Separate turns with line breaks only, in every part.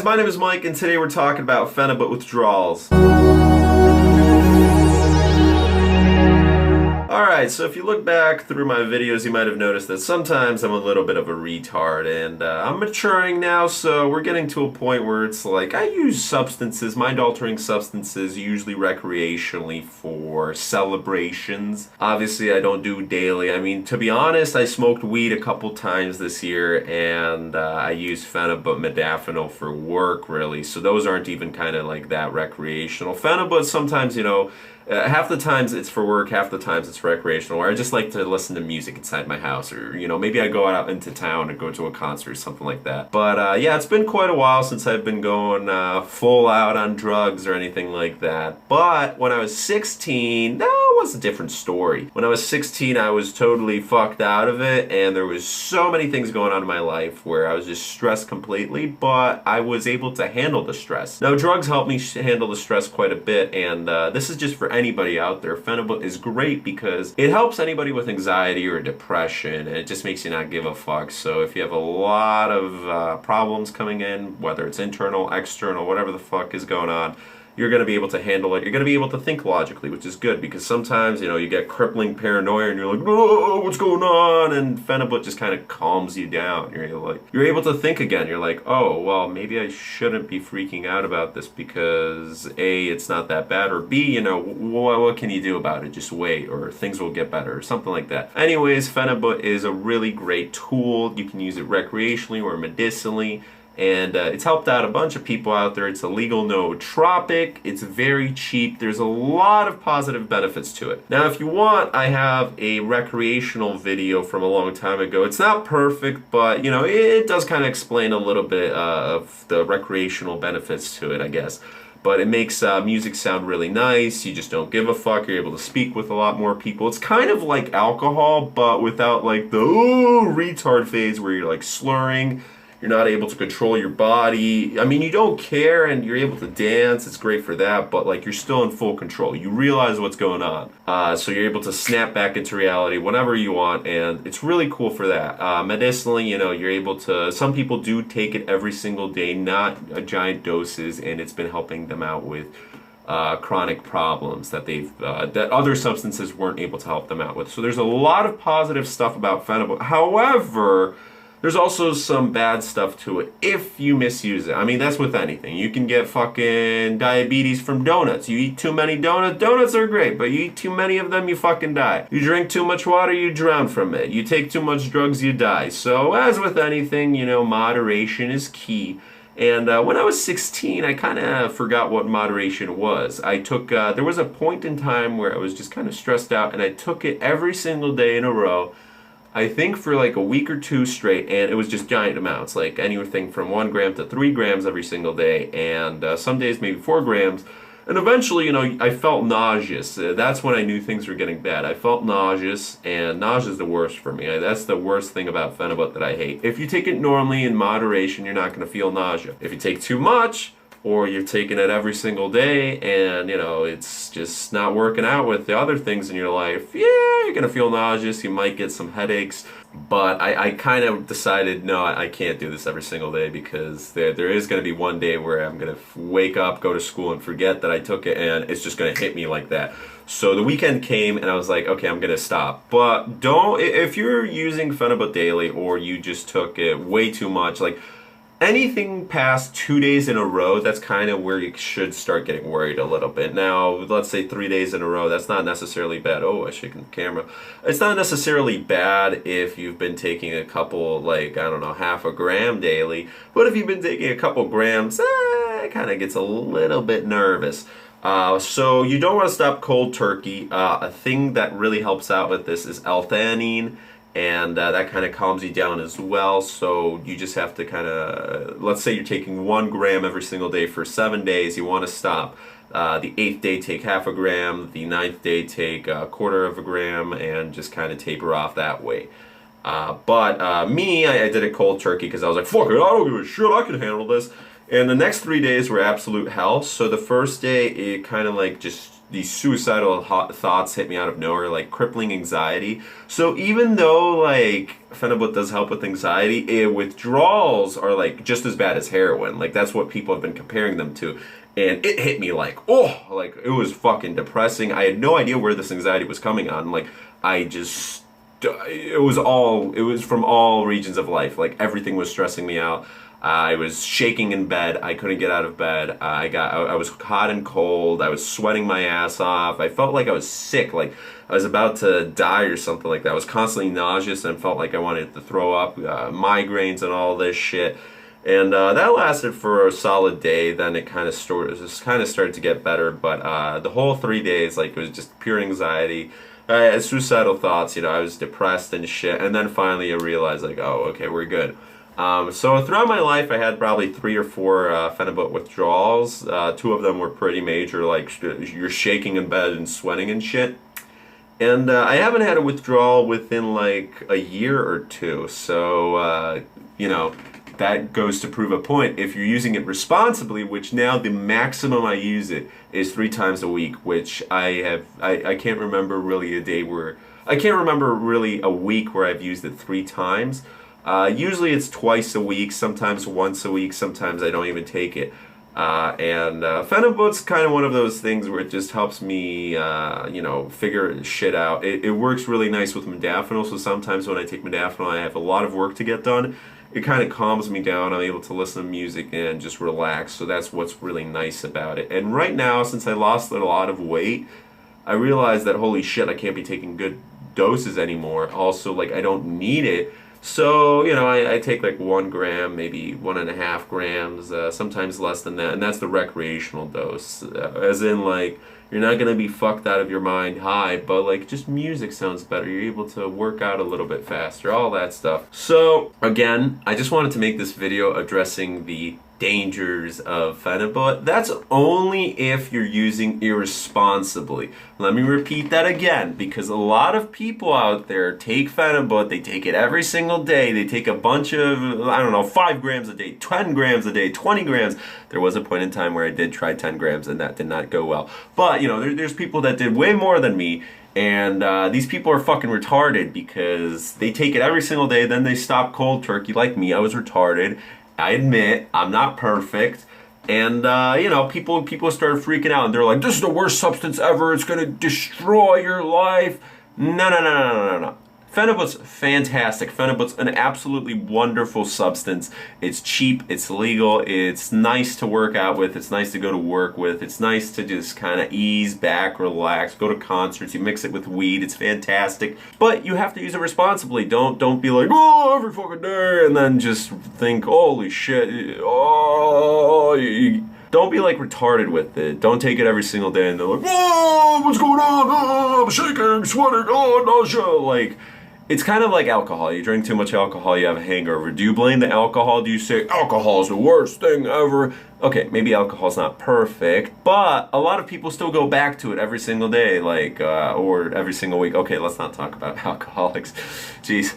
guys, my name is Mike, and today we're talking about Phenibut withdrawals. Alright, so if you look back through my videos, you might have noticed that sometimes I'm a little bit of a retard, and I'm maturing now, so we're getting to a point where it's like, I use substances, mind-altering substances, usually recreationally for celebrations. Obviously, I don't do daily. I mean, to be honest, I smoked weed a couple times this year, and I use Phenibut modafinil for work, really, so those aren't even kind of like that recreational. Phenibut, sometimes, you know, half the times it's for work, half the times it's recreational, or I just like to listen to music inside my house, or, you know, maybe I go out into town and go to a concert or something like that. But yeah, it's been quite a while since I've been going full out on drugs or anything like that. But when I was 16, that was a different story. When I was 16, I was totally fucked out of it, and there was so many things going on in my life where I was just stressed completely, but I was able to handle the stress. Now, drugs helped me handle the stress quite a bit, and this is just for anybody out there. Phenibut is great because it helps anybody with anxiety or depression, and it just makes you not give a fuck. So if you have a lot of problems coming in, whether it's internal, external, whatever the fuck is going on, you're going to be able to handle it. You're going to be able to think logically, which is good, because sometimes, you know, you get crippling paranoia and you're like, oh, what's going on? And Phenibut just kind of calms you down. You're able to think again. You're like, oh, well, maybe I shouldn't be freaking out about this because A, it's not that bad, or B, you know, what can you do about it? Just wait, or things will get better, or something like that. Anyways, Phenibut is a really great tool. You can use it recreationally or medicinally. And it's helped out a bunch of people out there. It's a legal nootropic. It's very cheap. There's a lot of positive benefits to it. Now, if you want, I have a recreational video from a long time ago. It's not perfect, but, you know, it does kind of explain a little bit of the recreational benefits to it, I guess. But it makes music sound really nice. You just don't give a fuck. You're able to speak with a lot more people. It's kind of like alcohol, but without like the retard phase where you're like slurring. You're not able to control your body. I mean, you don't care, and you're able to dance. It's great for that, but like you're still in full control. You realize what's going on. So you're able to snap back into reality whenever you want, and it's really cool for that. Medicinally, you know, you're able to, some people do take it every single day, not giant doses, and it's been helping them out with chronic problems that that other substances weren't able to help them out with. So there's a lot of positive stuff about Phenibut. However, there's also some bad stuff to it if you misuse it. I mean, that's with anything. You can get fucking diabetes from donuts. You eat too many donuts. Donuts are great, but you eat too many of them, you fucking die. You drink too much water, you drown from it. You take too much drugs, you die. So as with anything, you know, moderation is key. And when I was 16, I kind of forgot what moderation was. I took, there was a point in time where I was just kind of stressed out, and I took it every single day in a row. I think for like a week or two straight, and it was just giant amounts, like anything from 1 gram to 3 grams every single day, and some days maybe 4 grams. And eventually, you know, I felt nauseous. That's when I knew things were getting bad. I felt nauseous, and nausea is the worst for me. That's the worst thing about Phenibut that I hate. If you take it normally in moderation, you're not going to feel nausea. If you take too much, or you're taking it every single day and, you know, it's just not working out with the other things in your life, yeah, you're going to feel nauseous, you might get some headaches. But I kind of decided, no, I can't do this every single day, because there is going to be one day where I'm going to wake up, go to school, and forget that I took it, and it's just going to hit me like that. So the weekend came, and I was like, okay, I'm going to stop. But don't, if you're using Phenibut daily, or you just took it way too much, like, anything past 2 days in a row, that's kind of where you should start getting worried a little bit. Now, let's say 3 days in a row, that's not necessarily bad. Oh, I shaking the camera. It's not necessarily bad if you've been taking a couple, like, I don't know, half a gram daily. But if you've been taking a couple grams, it kind of gets a little bit nervous. So you don't want to stop cold turkey. A thing that really helps out with this is L-theanine. And that kind of calms you down as well. So you just have to kind of, let's say you're taking 1 gram every single day for 7 days, you want to stop. The 8th day, take half a gram. The 9th day, take 1/4 of a gram, and just kind of taper off that way. But me, I did it cold turkey because I was like, fuck it, I don't give a shit, I can handle this. And the next 3 days were absolute hell. So the first day, it kind of like just, these suicidal thoughts hit me out of nowhere, like crippling anxiety. So even though like Phenibut does help with anxiety, withdrawals are like just as bad as heroin. Like that's what people have been comparing them to. And it hit me like, oh, like it was fucking depressing. I had no idea where this anxiety was coming on. Like it was from all regions of life. Like everything was stressing me out. I was shaking in bed. I couldn't get out of bed. I was hot and cold. I was sweating my ass off. I felt like I was sick. Like I was about to die or something like that. I was constantly nauseous and felt like I wanted to throw up. Migraines and all this shit. And that lasted for a solid day. Then it kind of started to get better. But the whole 3 days, like it was just pure anxiety. I had suicidal thoughts. You know, I was depressed and shit. And then finally I realized like, oh, okay, we're good. So throughout my life, I had probably 3 or 4 Phenibut withdrawals. 2 of them were pretty major, like you're shaking in bed and sweating and shit. And I haven't had a withdrawal within like a year or 2. So, you know, that goes to prove a point. If you're using it responsibly, which now the maximum I use it is 3 times a week, which I can't remember really I can't remember really a week where I've used it 3 times. Usually it's twice a week, sometimes once a week, sometimes I don't even take it. Phenibut's kind of one of those things where it just helps me, you know, figure shit out. It works really nice with modafinil, so sometimes when I take modafinil I have a lot of work to get done. It kind of calms me down. I'm able to listen to music and just relax, so that's what's really nice about it. And right now, since I lost a lot of weight, I realized that holy shit, I can't be taking good doses anymore. Also, like I don't need it. So, you know, I take like 1 gram, maybe 1.5 grams, sometimes less than that, and that's the recreational dose. As in, like, you're not going to be fucked out of your mind high, but like just music sounds better. You're able to work out a little bit faster, all that stuff. So, again, I just wanted to make this video addressing the dangers of Phenibut. That's only if you're using irresponsibly. Let me repeat that again, because a lot of people out there take Phenibut, they take it every single day, they take a bunch of, I don't know, 5 grams a day, 10 grams a day, 20 grams. There was a point in time where I did try 10 grams and that did not go well. But, you know, there's people that did way more than me. And these people are fucking retarded because they take it every single day, then they stop cold turkey like me. I was retarded. I admit, I'm not perfect, and you know, people started freaking out, and they're like, "This is the worst substance ever. It's gonna destroy your life." No. Phenibut's fantastic. Phenibut's an absolutely wonderful substance. It's cheap, it's legal, it's nice to work out with, it's nice to go to work with, it's nice to just kind of ease back, relax, go to concerts, you mix it with weed, it's fantastic. But you have to use it responsibly. Don't be like, oh, every fucking day, and then just think, holy shit, oh, don't be like retarded with it. Don't take it every single day and they're like, oh, what's going on? Oh, I'm shaking, sweating, oh, nausea. Like, it's kind of like alcohol. You drink too much alcohol, you have a hangover. Do you blame the alcohol? Do you say, alcohol is the worst thing ever? Okay, maybe alcohol's not perfect, but a lot of people still go back to it every single day, like, or every single week. Okay, let's not talk about alcoholics. Jeez.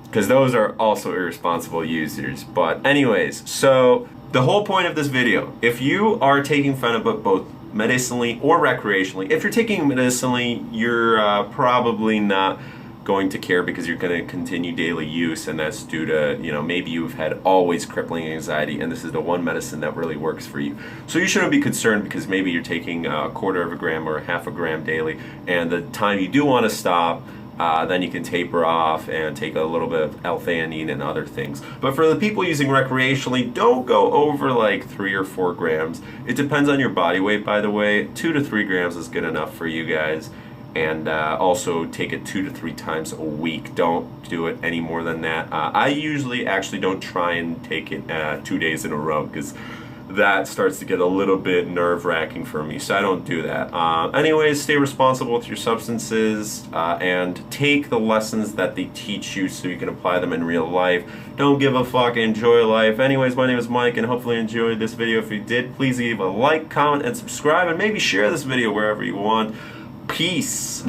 Because those are also irresponsible users. But anyways, so the whole point of this video, if you are taking Phenibut both medicinally or recreationally, if you're taking medicinally, you're probably not going to care because you're going to continue daily use, and that's due to, you know, maybe you've had always crippling anxiety and this is the one medicine that really works for you. So you shouldn't be concerned because maybe you're taking a 1/4 gram or 1/2 gram daily, and the time you do want to stop, then you can taper off and take a little bit of L-theanine and other things. But for the people using recreationally, don't go over like 3 or 4 grams. It depends on your body weight, by the way. 2 to 3 grams is good enough for you guys. And also take it 2 to 3 times a week. Don't do it any more than that. I usually actually don't try and take it 2 days in a row because that starts to get a little bit nerve-wracking for me, so I don't do that. Anyways, stay responsible with your substances and take the lessons that they teach you so you can apply them in real life. Don't give a fuck, enjoy life. Anyways, my name is Mike, and hopefully you enjoyed this video. If you did, please leave a like, comment, and subscribe, and maybe share this video wherever you want. Peace.